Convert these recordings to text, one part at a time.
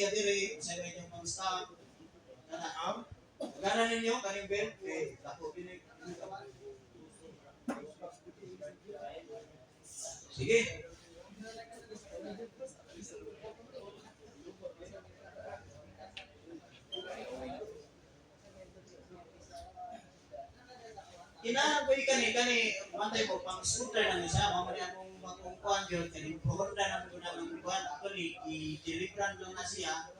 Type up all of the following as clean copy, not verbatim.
siya dire, sa inyong pang-stop. Gana ninyo, kaning belt, ako pinig. Sige. Inaboy kani mantay ko pang scooter nang isa mamali akong magkungkuan yun kani Honda nang gunang kuan ako ni i-deliveran lang na siya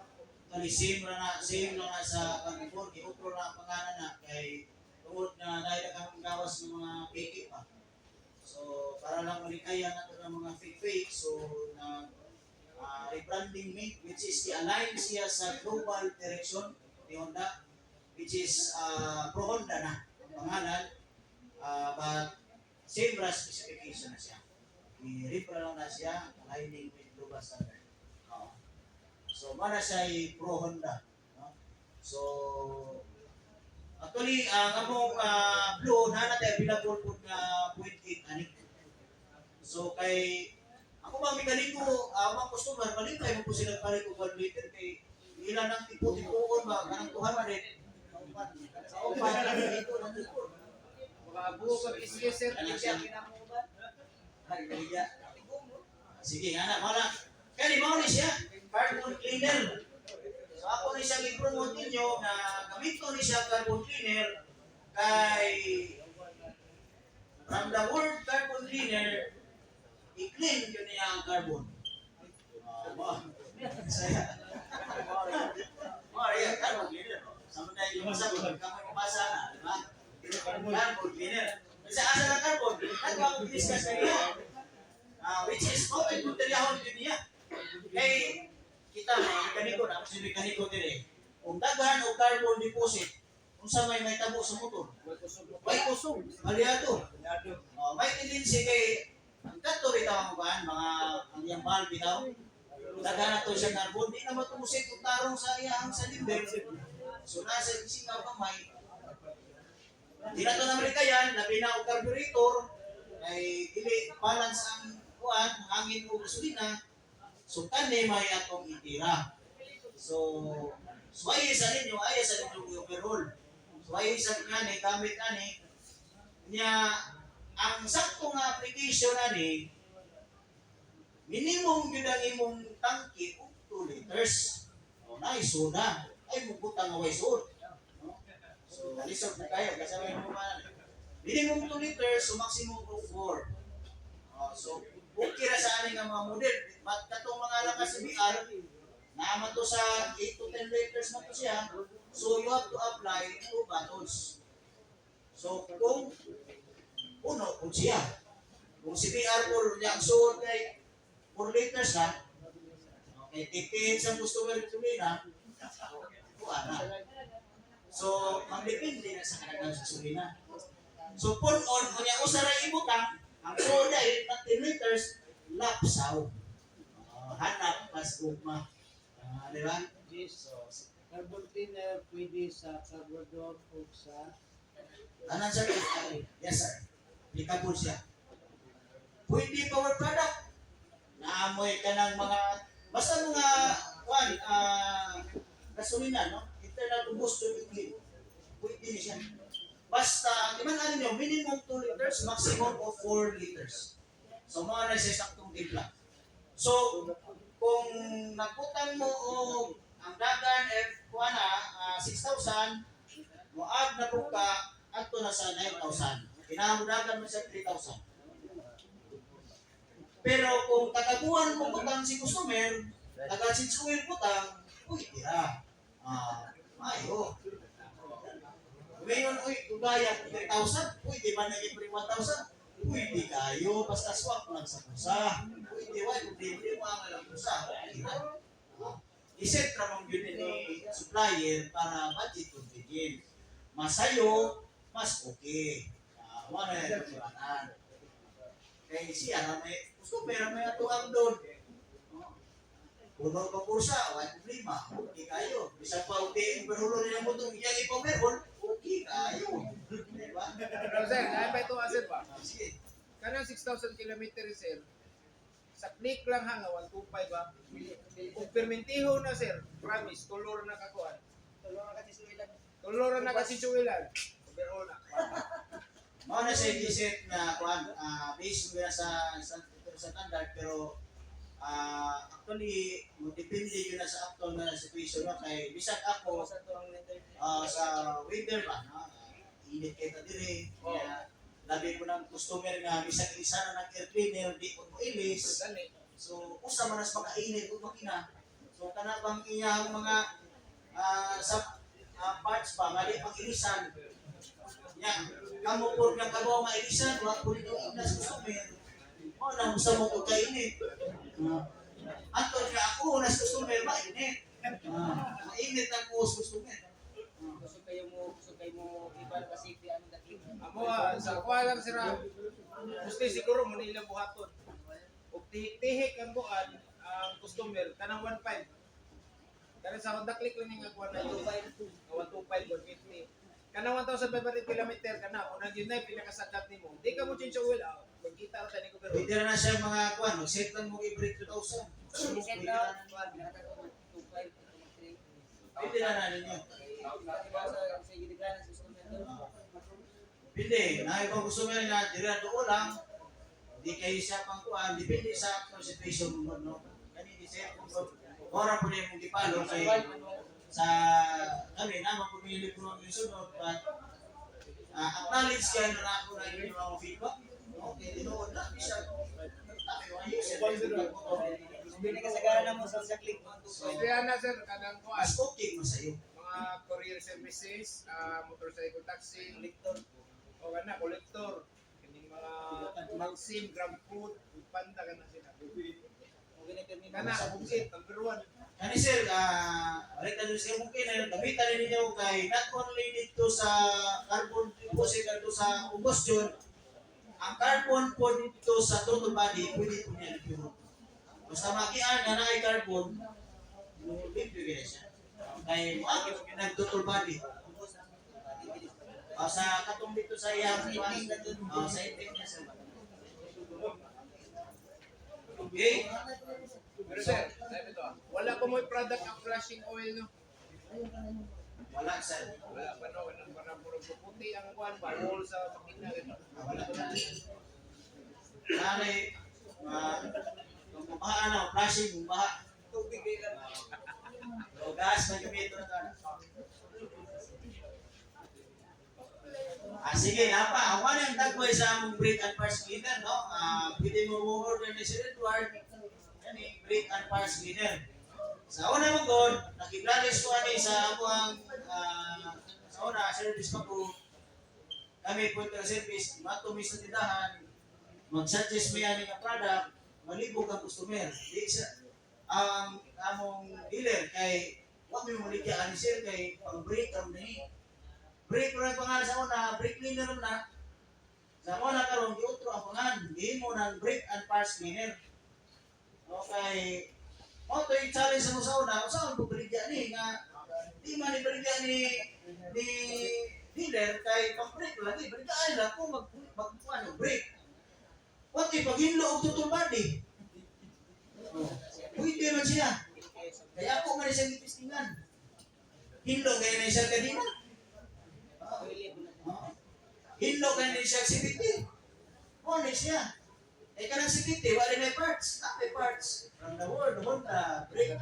kani same lang na sa kanipor ki utro na pangalan na kay tungod na dahil kang gawas ng mga fake pa. So para lang malikaya na ng mga fake so na rebranding me which is align siya sa global direction ni Honda which is pro Honda na ang pangalan. But same brush specification na siya. I-repro lang na siya, aligning with global standard. So, mana siya pro Honda. So, actually, ang among blue, na natin available po na 0.8 anik. So, kay ako ba mekaniko, mga customer, malipay mo po sila pare ko 1 liter kay ilan ang tipo-tipoon ba, kanang tuhan man din. Sa upan, dito, nandito. Bukan isya sir, isya pinamuban. Sige, anak, wala. Kaya mo ni siya, carbon cleaner. So ako ni siya i-promote ninyo na gamit ko ni siya carbon cleaner kay from the word carbon cleaner, i-clean yun niya ang carbon. Saya. Iya, carbon cleaner. Sampai yung masagot, kami kumasa na, di ba? Carbon cleaner. Sa asa ng carbon, nato ako discuss kanina. Which is okay kung talihon din niya. Kay kita may mekaniko na, kasi mekaniko din eh. Kung daghan o carbon deposit, kung sa may tabo sa motor, may kusog, aliado. May tendency kay ang kato rin ang mga ang iyang valve daw. Daghan na to siya carbon, di na matumusik kung tarong sa iyang sa limber. So nasa singaw kamay, di na ito na malikayan, labi na o carburetor, ay dili balance ang kuan, hangin o gasolina, so kani may atong itira. So ay sa ninyo yung overall. So ay sa kani, gamit kani, niya, ang sakto nga application ani, minimum yun ang imong tangke, 2 liters. O na, isoda. Ay, mugutang away sod. So, nalisod na kayo. Kasama yung mga minimum 2 liters, so maximum of 4. So, okay na sa aning mga model. But katong mga lakas sa BR, naman to sa 8 to 10 liters na to siya. So, you have to apply 2 bottles. So, kung kung siya. Kung si BR for niyang suod kay 4 liters na, okay, tipid sa customer gasolina, kuha na. So, magdepende na sa kanagang gasolina. So, put on, kung yung usara ibutang, ang soda ay 10 liters, lapsaw. Hanap, pas ugma. Di ba? Yes, carbon cleaner pwede sa carburetor o sa Anan sir? Yes sir. Applicable siya. Pwede power product. Naamoy ka ng mga, basta mga, gasolina, no? Internal combustion engine. Pwede niya siya. Basta, di man ano nyo, minimum 2 liters, maximum of 4 liters. So, mga nasa saktong timpla. So, kung nagputang mo o ang dagan F1 6,000, muag na po ka, ato na sa 9,000. Kinamudagan mo sa 3,000. Pero kung tagaguhan mo putang si customer, taga-sinsuil putang, uy, tira. Mayo. Ngayon, uy, gugaya, 3,000. Uy, di ba naging 1,000? Uy, di kayo. Basta swak lang sa pusa. Uy, di ba, kung di mo ang alam pusa. Iset ramang yun ni supplier para budget kung tigil. Masayo, mas okay. Wala na yung pagkakanan. Kaya siya na may, gusto pera may atuang doon. Puno ka kursa, wala problema. Okay kayo. Bisa pa okay, berhulo rin ang butong iyang ipamerhol, okay kayo. Diba? Pero sir, dahil ba ito asir pa? Sige. Kanang 6,000 kilometer sir, Sa click lang ha nga 125 ba. Kung permentiho na sir, promise tulor na kakuan. Tulor na kasi suwilan. Pero na. Mao na siya giset na kuan based mo sa standard pero actually mo depende yun na sa actual na situation no kay bisag ako sa weather ba no init kita dire kaya labi ko ng customer nga bisag isa na nag air cleaner di ko mo ilis so usa man as makainit ug makina so kana bang iyang mga sa parts ba nga di pag-ilisan ya kamu po nga kabaw nga ilisan wa po dito inas customer mo na usa mo ko kainit ato nga ako nas customer mainit mainit ang customer Gusto kayo mo iban kasi ano dati. Amo sa kuha lang sira. Gusto siguro mo nila buhaton. Ug tihik ang buan ang customer kanang 15. Kanang sa Honda Click lang nga kuha na 125 150. Kanang 1,500 kilometer kana unang yun na pinakasagat nimo. Di ka mo change oil out. Magkita ra tani ko pero. pwede na siya mga kuan mag-set lang mo i-break 2,000 Set na, nakatago 25, 23. pwede na ninyo Diba sa giniglanan sa gusto nyo? pwede na ibang customer nga dira do lang di kayo siya pang kuan depende sa actual situation mo no kani di siya kung ora po niyo gipalo kay sa kami na mapumili ko ng sunod but acknowledge kayo na ako na yung mga feedback okay tinuod na siya Hindi ka sagana mo sa click. Kaya na sir kanang kuan. mas okay mo sa'yo Mga courier services, motorcycle taxi, collector, o kana collector, kining mga magsim, grab food, panda kana sila. Kana bukit number 1. kani sir balik na siya mungkin na gamitan ninyo kay not only dito sa carbon deposit dito sa combustion ang carbon po dito sa total body pwede po niya dito basta makian na ay carbon bibigyan siya kay mo nag-total body sa katong dito sa iyang sa intake niya sir okay Pero sir, sabi ito wala ko mo product ang flashing oil no. wala sir Wala pa no, wala puro puti ang kuan ba, wall sa makina gano. wala nanay kung baha na flashing kung baha Tubig lang. o gas na gamito na to sige napa awan ang tagway sa among brake and parts cleaner no pwede mo order ni Sir Edward ani brake and parts cleaner sa una mo god nakiblales ko ani sa among sa una service pa ko kami po ito service matumi sa tindahan mag-suggest mo yan nga product malibog ang customer di sa ang among dealer kay wag mo maligyan ni sir kay pang brake kam ni brake ra pangalan sa una brake cleaner na sa una karon giutro ang pangalan gihimo ng brake and parts cleaner okay mo to yung challenge mo sa una usaon po baligyan ni nga di man ni baligyan ni dealer kay pang brake lagi baligyan lang kung magkuan brake pati pag hinlo og total body pwede man siya kaya ako man siya gipistingan hinlo kaya na siya kanina hinlo kaya na siya sibiti ano siya kanang sibiti wala may parts not may parts from the word Honda brake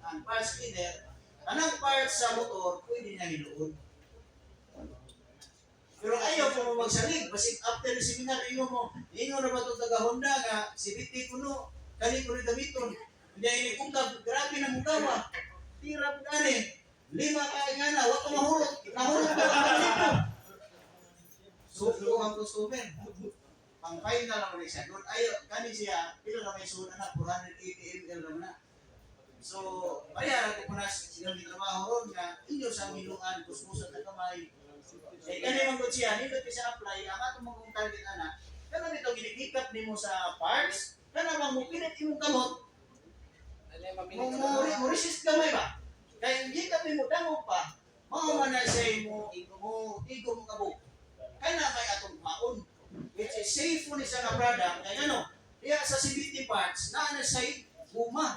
and parts cleaner anang parts sa motor pwede niya hiluon pero ayaw ko mo magsalig basig after seminar ingo na ba itong taga Honda nga sibiti kuno kani ko rin gamiton hindi ini kungkab grabe na mugawa tirap gani 5 ka nga na wag ka mahulog ka dito suko ang customer pang final lang rin siya doon ayaw kani siya pila na may sunan na 480 ml lang na so bayaran ko na silang trabaho ron nga inyo sa minuan kuskusan na kamay kani man ko siya nito siya apply ang atong mong target ana kana nito ginikap nimo sa parts kana bang mo pinit imong kamot mo resist gamay ba kaya hindi ka mo dangog pa mao man na say mo igo mo kabuk kaya na may atong maon which is safe mo ni sa product kaya ano Kaya sa CVT parts, na say guma,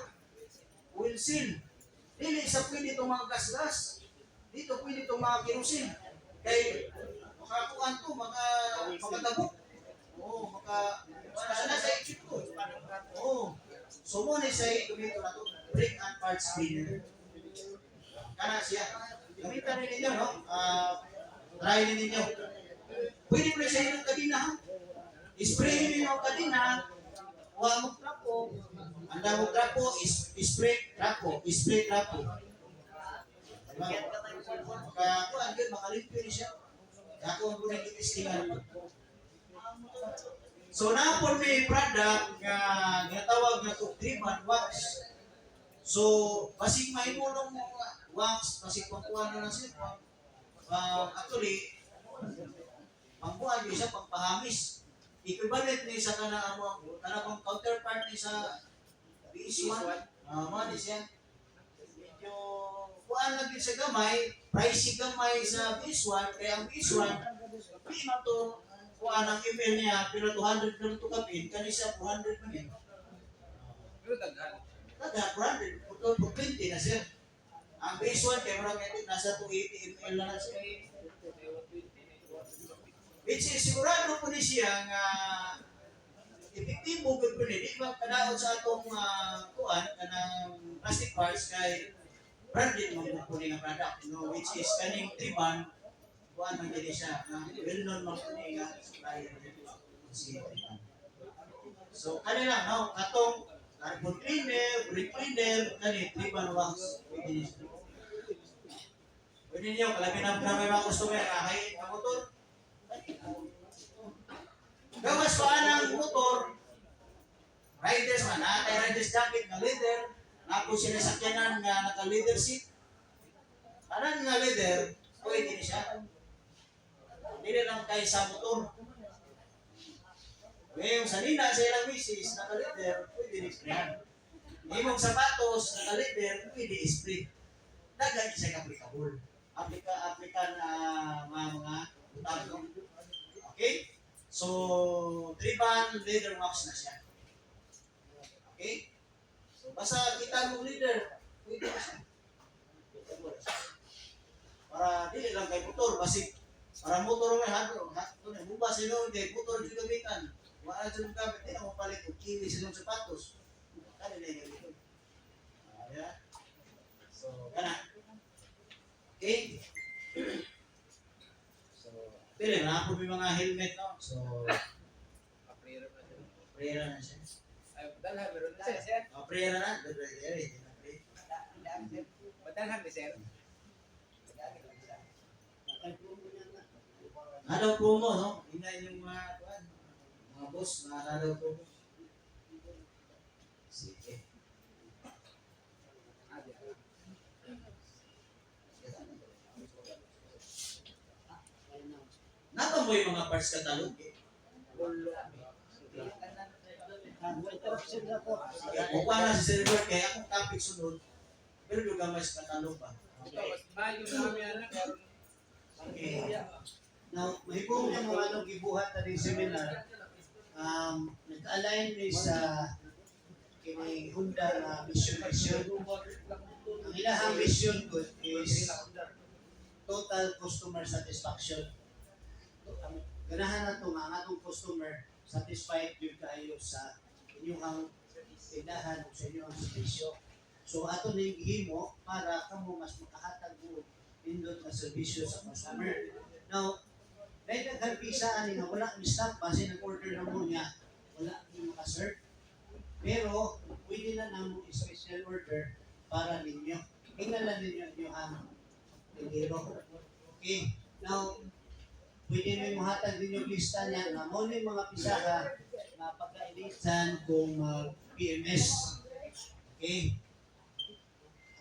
oil seal. Dili sa pwede itong mga gas-gas. Dito pwede itong mga kerosene. Kay makakuan to, makadabok. Oo, sana sa ikip ko. Oo. So mo na say gumito na to, brake and parts cleaner. Kana siya. Gamitan rin ninyo, no? Try rin ninyo. Pwede mo na sa inyong kadina, ha? Spray ninyo ang kadina, huwag mo trapo. Ang damo trapo, spray trapo. Diba? Kuan yun, makalimpyo rin siya. Ako ang punay kitistingan. So, napon may product nga ginatawag na to 3-man wax. So, basig mahimulong mo wax, basig pangkuhan na lang siya. Actually, pangkuhan niyo siya, pangpahamis. Equivalent niya sa kanang counterpart niya sa BS1. Mali siya. Medyo kuhaan lang din sa gamay, pricey gamay sa BS1, kaya ang BS1, hindi na to kuhaan ang email niya, pero 200 na ito kapin, kanisa 400 na yun. Pero daghan. Kada 400, ito 20 na siya. Ang BS1, kaya marami nasa 280 ml na siya. Which is sigurado po ni siya nga epektibo gud po ni di ba kadaot sa atong kuan kanang plastic parts kay branded mo po ni nga product, no, which is kaning Triban kuan man dili siya well known man po ni nga supplier si Triban. So kanila no atong carbon cleaner, brake cleaner, kani Triban wax pwede niyo kalabi na may mga customer ay ang motor. Gawas pa ng motor, riders man, kay riders jacket na leather, na po sila sakyanan nga naka-leather seat. Kanan nga leather, pwede na siya. Hindi lang kay sa motor. Ngayon, sa nina sa ilang misis, naka-leather, pwede na sprayan. Imong sapatos, naka-leather, pwede spray. Dagan siya applicable. Aplikan mga utang. Okay? So, Triban leather wax na siya. Okay? So, basta kita mo leader, pwede na siya. Para di lang kay motor, basi para motor may hadro, buba sino kay motor di gamitan. Wala jud gamit, di mo palit og kiwi sa sapatos. Kani na yun. Ya. So, kana. Okay? Pero na po may mga helmet, no? So, prayer na siya. Ay, padalhan meron na sir. Prayer na. Padalhan ni sir. Nadaw promo, no? Hingay yung mga boss, nadaw promo. Sige. Napa mo yung mga parts catalog eh. Kukuha na si server kaya akong topic sunod. Pero yung gamay sa catalog ba? Mas mayo namin anak karon. Okay. Now, mahigong yung mga anong gibuhat na rin seminar, nag-align ni sa kini Honda na mission. Ang ilahang mission ko is total customer satisfaction. Ganahan na ito nga atong customer satisfied yun kayo sa inyong tindahan o sa inyong servisyo. So ato na yung gihimo para kamo mas makahatag mo pindot na servisyo sa customer. Now, dahil nagkarpisaan nga wala ni staff base nag-order na mo niya, wala ni makaserve. Pero pwede na namo special order para ninyo. Ingnan ninyo ang tindero. Okay. Now, pwede mo mahatag din yung lista niya na mo yung mga pisaha na pagkainitan kung PMS. Okay?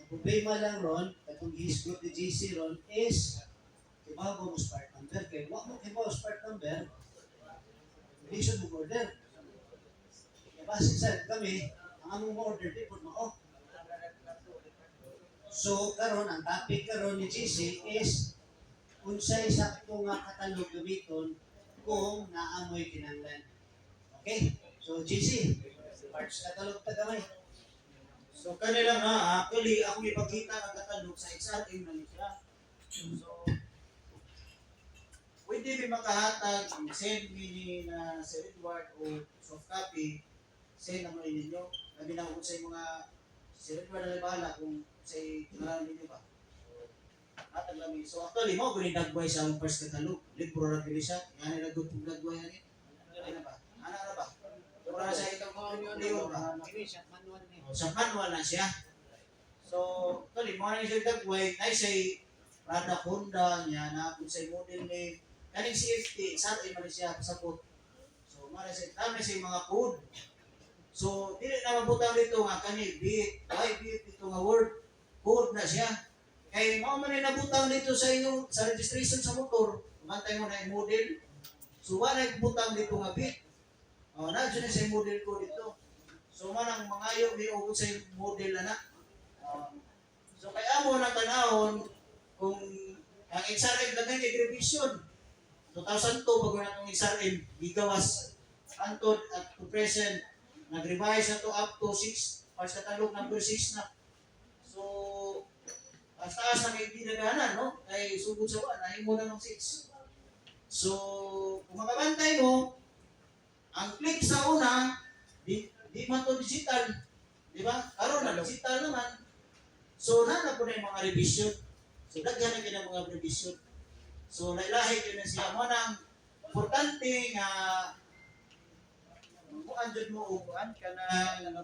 Ang problema lang ron, katong gihisgot ni GC ron is kibaw mo start number. Kaya wak mo kibaw start number, hindi siya mag-order. Kaya base sa kami, ang among order di po mo. So, karon ang topic karon ni GC is unsay sakto nga katalog gamiton kung naamoy kinahanglan. Okay? So, GC, parts katalog ta gamay. So kanila nga, actually, ako ipagkita ng katalog sa XRM na siya. So, pwede may makahatag, send me na Sir Edward o soft copy, send naman ninyo. Labi na kung sa mga Sir Edward na bahala kung sa kinalaman ninyo ba. Hatag lang yun. So actually, mo kung nagway sa among first katalog, libro na pili siya, nga nila gutong nagway yan eh. Ano ba? Ano na ba? Para sa itong Leon ba? Ini siya, manual ni. Sa manual na siya. So, actually, mo na siya nagway, ay say product Honda niya na kung sa model ni kaning CFT, XRM man siya pasapot. So, mo na siya, dami siya mga code. So, dili na mabutang dito nga kani bit, ay bit ito nga word, code na siya. Kay mao man nabutang dito sa inyo sa registration sa motor, mantay mo na yung model. So, wala butang dito nga bit. Oh, na dyan sa model ko dito. So, manang mangayo may ugot sa model na na. So, kaya mo na tanahon kung ang XRM na ganyan revision. 2002 pag wala itong XRM, gigawas antod at to present, nag-revise na to up to 6, parts katalog number 6 na. So, ang taas na may dinaganan, no? Ay sugod sa buwan, nahin mo na ng 6. So, kung makabantay mo, ang clip sa una, di man to digital. Di ba? Karon na digital naman. So, na po na yung mga revision. So, daghan na mga revision. So, nailahi yun na siya. Mo nang importante nga kung andun mo upuan ka na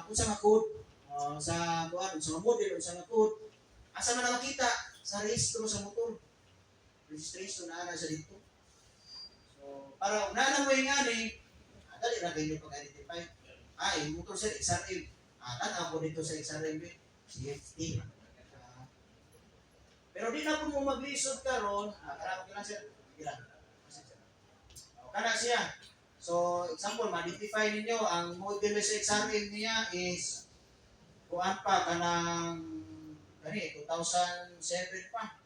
unsa nga code sa buwan, sa model, unsa nga code. Asa man na makita? Sa rehistro sa motor. Registration na ana sa dito. So, para unahan mo yung ani, dali na kayo pag-identify. Ay, motor sa XRM. Tanaw ko dito sa XRM, CFT. Pero di na po mo mag-lisod karon, karamo ko lang siya. Ilan? Kana siya. So, example, ma-identify ninyo ang model sa XRM niya is kuan pa kanang gani 2007 pa.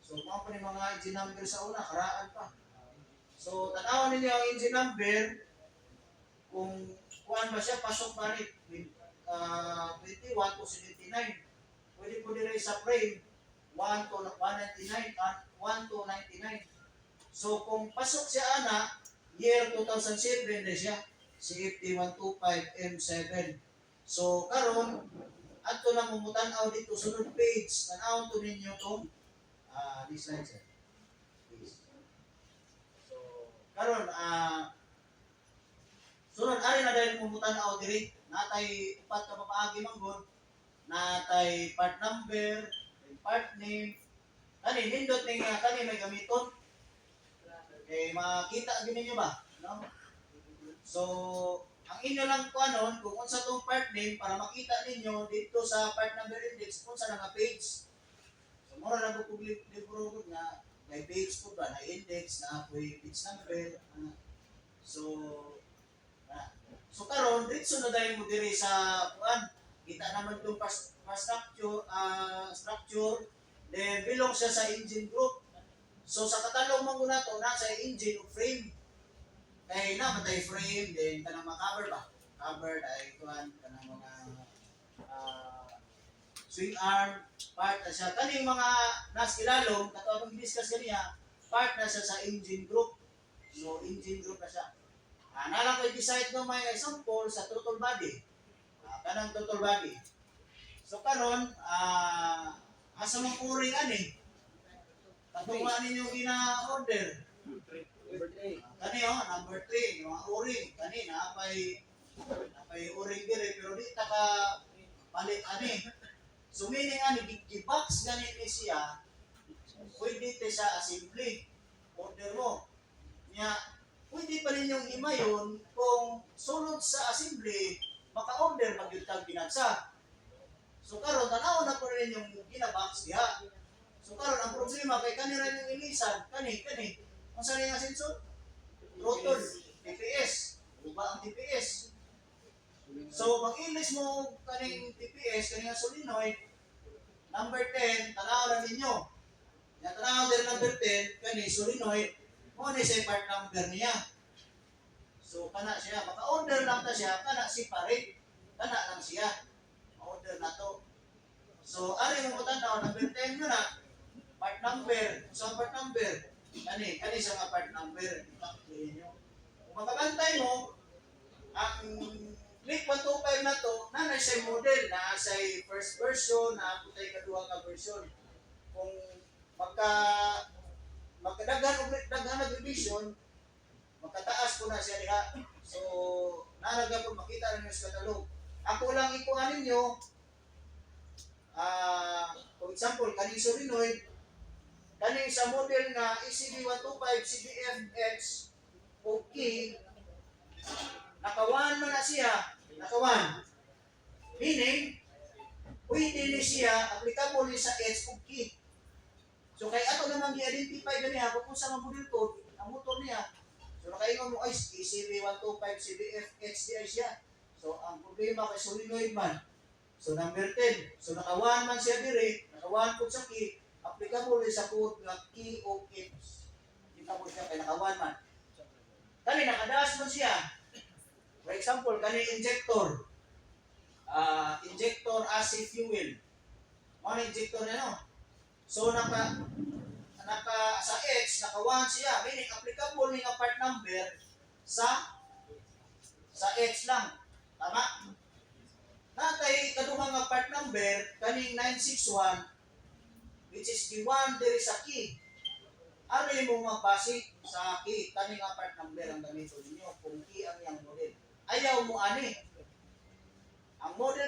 So, mga pa ni mga engine number sa una, karaan pa. So, tanawan ninyo ang engine number kung kuan ba siya, pasok ba rin 21 to 79. Pwede po nila sa frame 1 to 199, 1 to 99. So, kung pasok siya ana, year 2007 na siya, CFT 125 M7. So, karon adto na mumutan-aw dito sunod page, tan-awon to ninyo tong this slide sir. So, karon sunod ari na dahil mumutan-aw diri, natay upat ka papaagi manggod, natay part number, part name, kani nindot ning kani may gamiton. Okay, makita gid ninyo ba? No? So, ang inyo lang kuanon kung unsa tong part name para makita ninyo dito sa part number index kung sa nga page. So, mura na ko libro gud nga may page po ba na index na apoy page number. So karon diretso na dahil mo diri sa kuan. Kita naman tong structure then belong siya sa engine group. So sa katalog man guna to na sa engine o frame. Kay na matay frame then kanang cover ba? Covered ay kuan kanang mga swing arm part na siya. Kaning mga nas ilalom katong i-discuss kaniya, part na siya sa engine group. So engine group na siya. Nalang ko i-decide ng may example sa throttle body. Kanang throttle body. So karon asa man uring ani? Katong ninyo gina-order. Kani number 3, yung mga uring. Kani napay uring dire pero di ta ka palit ani. So meaning ani gi-box ganit ni siya. Pwede te sa assembly. Order mo. Nya pwede pa rin yung imayon kung sunod sa assembly maka-order magyutag binagsa. So karon tanaw na po rin yung ginabox diha. So karon ang problema kay kanira yung ilisan, kani. Unsa rin ang sensor? Throttle, TPS. Uba ang TPS. So mag-ilis mo kaning TPS, kaning solenoid, number 10, tanaw na ninyo. Ya tanaw din number 10, kani solenoid, mo ni sa part number niya. So kana siya, maka-order lang ta siya, kana separate. Kana lang siya. Ma-order na to. So ari mo tanaw number 10 mo na. Part number, sa part number. Kani sa mga part number. Ipakita niyo. Kung makabantay mo, ang click 125 na to, na siya model, na sa first version, na putay kaduha ka version. Kung magkadaghan na division, magkataas ko na siya diha. So, nalagyan ko makita rin sa katalog. Ako lang ikuha ninyo, for example, kaning solenoid, kaning sa model nga ECD125 CDFX okay, naka-1 man na siya, naka-1. Meaning, pwede ni siya, applicable ni sa H okay. So, kaya ato naman i-identify ganiya kung sa mga model code, ang motor niya. So, nakaingon mo, ay, ECD125 CDFX di siya. So, ang problema kay solenoid man. So, number 10. So, naka-1 man siya dire, naka-1 po sa key, applicable sa code ng key o kips. Kita mo siya kay naka-1 man. Kani, nakadaas man siya. For example, kani injector. Injector AC fuel. Mga injector niya, no? So, sa X, naka-1 siya. Meaning, applicable ng part number sa X lang. Tama? Natay kaduha nga part number kaning 961 which is the one there is a key. Ari mo magbase sa key kaning nga part number ang gamito ninyo kung key ang iyang model. Ayaw mo ani. Ang model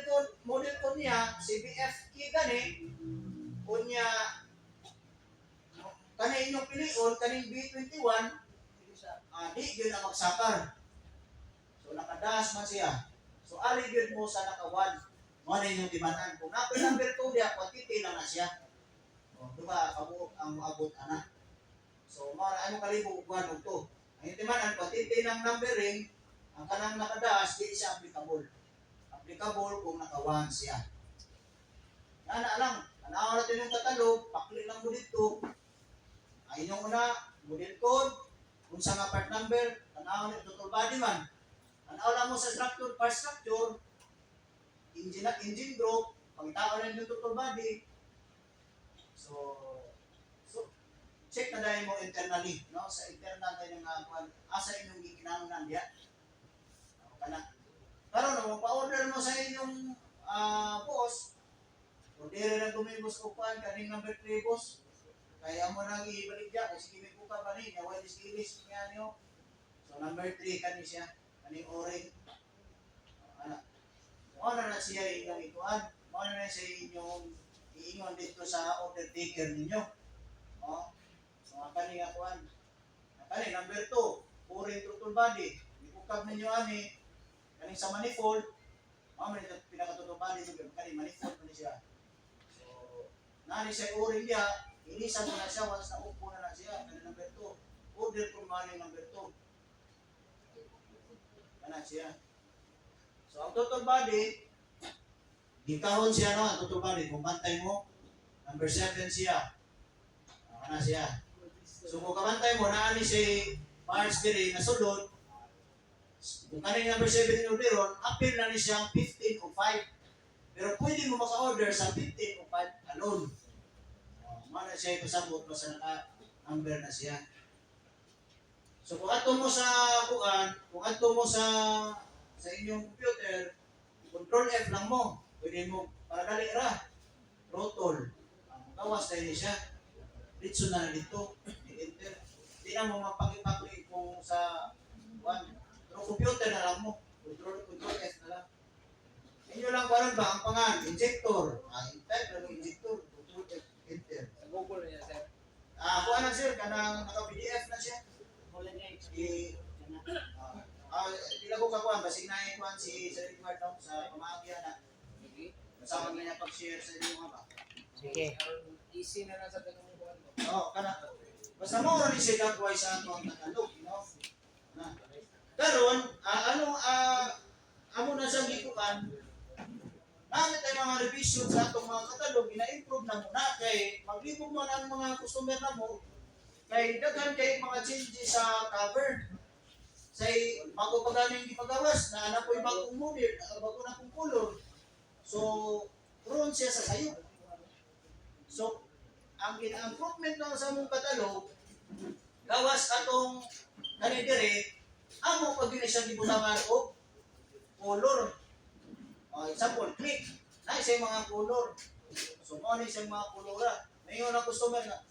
ko niya CBF key gani unya kani inyong pilion kaning B21 di gyud na magsakar. So nakadaas man siya. So, ali yun mo sa naka-1. Mo na yung timanan. Kung napoy number 2, diya, quantity lang na siya. O, diba, ang abot anak. So, ano kalibog 1 o 2. Ang yung timanan, quantity ng numbering, ang kanang nakadaas, di siya applicable. Applicable kung naka-1 siya. Yan na lang. Tanaw natin yung katalog, pakli lang mo dito. Ay, yung una, model code, kung sa nga part number, tanaw natin, total body man. Tanaw mo sa structure, part structure, engine group, pagtao rin yung total body. So check na dahil mo internally, no? Sa internal tayo ng asa inyong gikinahanglan diya. Kana. Karon mo pa-order mo sa inyong boss. Order na tumibos ko pan kaning number 3 boss. Kaya mo nang ibalik diya kasi kimi ko ka bali, naway diskilis niya niyo. So number 3 kani siya. Kaning orange. Ano na siya inyong ikuan? Ano na siya inyong iingon dito sa order taker ninyo? O? So, kani nga kuan. Kani, number 2, pouring throttle body. Ibukab ninyo ani. Kaning sa manifold. May pinaka-throttle body. Kani, manifold na siya. So, nani siya pouring niya. Inisan mo na siya once na upo na siya. Kani, number 2. Order kung mali number 2. Kana siya. So, ang total body, gikahon siya, no? Ang total body, kung bantay mo, number 7 siya. Kana siya. So, kung kabantay mo, naani si Mars diri na sulod, kung kaning number 7 yung orderon, appeal na ni siyang 15 o 5. Pero pwede mo maka-order sa 15 o 5 alone. Mana siya ipasabot, basta naka-number na siya. So kung ato mo sa kuan, kung ato mo sa inyong computer, control F lang mo. Pwede mo para dali ra. Throttle. Ang gawas tayo siya. Ditso na dito. I-enter. Di na mo mapakipakli kung sa kuan. Pero computer na lang mo. Control F na lang. Inyo lang karon ba ang pangan? Injector. Type lang injector. Control F. Enter. Sa Google niya, sir. Kuan na sir, kanang naka-PDF na siya. Pila ko kakuan, basig na yung kuan si Sir Edward sa pamahagya na. Kasama niya pag-share sa inyo mga ba? Sige. Easy na lang sa tanong ko. Oo, kana. Basta mo rin siya gagawin sa atong Tagalog, no? Karon, amo na siyang gikuan. Namin tayo mga revision sa atong mga katalog, ina-improve na muna kay maglibog mo ng mga customer na mo kay daghan kay mga changes sa cover. say bago pa ganing gipagawas na ana ko'y bagong model, bago na kong color. So roon siya sa sayo. So ang improvement na sa mong katalog gawas atong kani dire amo pag gini siya gibutangan og color. Example, click. Na sa mga color. So mo ni sa mga kolora. Mayon na customer na.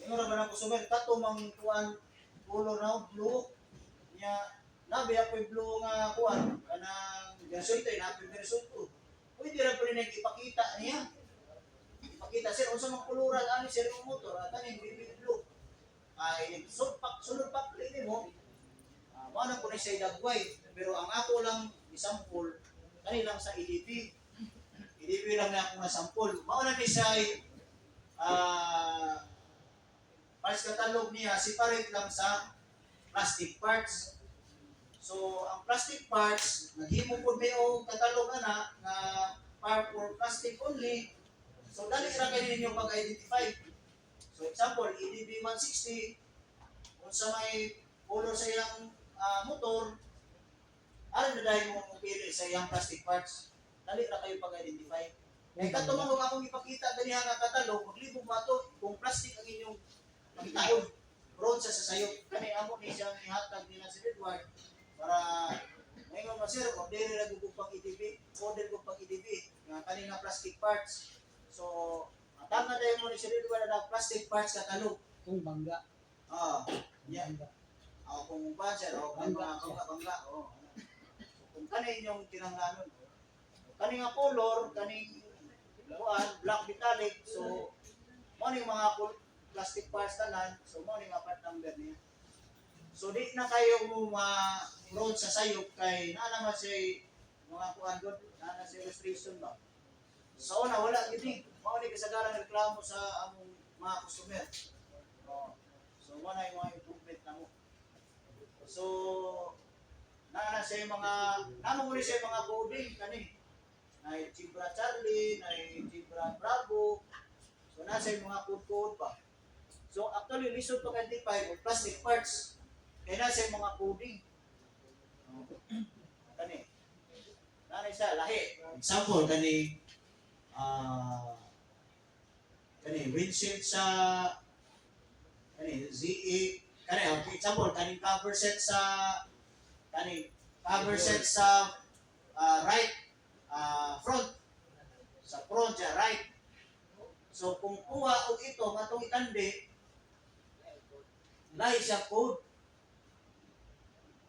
Mayon ra ba na customer kato mang kuan color na blue. Nya nabi ako'y blue nga kuan kanang version 3 na version 2. Pwede ra pa rin ipakita niya. Ipakita sir unsa mang kolora ani sir yung motor kaning baby blue. Ay sunod pa play mo. Mao na ko ni siya dagway pero ang ako lang isample kani lang sa EDP. EDP lang na ako na sample. Mao na ni siya parts katalog niya separate lang sa plastic parts. So ang plastic parts naghimo pud may og katalog ana nga part for plastic only. So dali ra kay ninyo pag-identify. So example EDP 160 unsa may color sa iyang motor, alam na dahil mo pili sa iyang plastic parts, dali na kayo pag-identify. Kaya katumang kung akong ipakita ganyan nga katalog, maglibog ba ito kung plastic ang inyong pagtaon. Broad sa sasayo. Kani amo ni siyang ihatag nila si Edward para ngayon mo sir, order na gugug pang EDB, order ko pang EDB, nga kani nga plastic parts. So, atang na dahil mo ni si Edward na plastic parts katalog. Kung bangga. Yeah. Kung ba sir, kung mga bangga, kung kanin yung tinanglanon. Kaning nga color, kaning black metallic, so mo ning mga plastic parts tanan, so mo ning mga part number niya. So di na kayo mo road sa sayop kay naa naman siya mga kuan gud, naa na siya illustration ba. So una wala gid ni, mao ni kasagaran reklamo sa among mga customer. So mo na yung mga improvement namo. So, na sa mga, namang sa mga coding kani. Na Chibra Charlie, na Chibra Bravo. So, nasa mga code pa. So, actually, lisod pag-identify of plastic parts. Kaya nasa mga coding. Kani. Nanay sa lahi. Example, kani, windshield sa, kani, ZE, kani example kaning cover set sa right front sa front sa right. So kung kuha og ito matong itandi lahi siya code.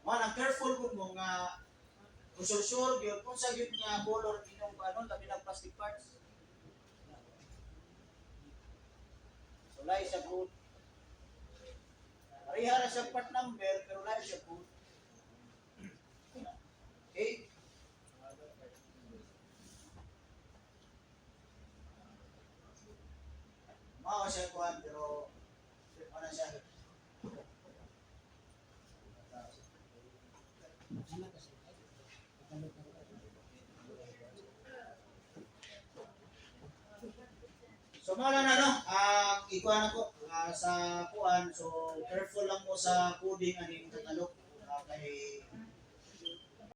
Man careful gud mo nga kung sure gyud kung sa gyud nga color inyong kanon tabi ng plastic parts. So lahi siya code. Parihara siya part number, pero lahat siya po. Okay? Mao siya kuhan, pero ano siya? So mao lang ang ikuan ako sa kuan, so careful lang mo sa coding aning katalog kay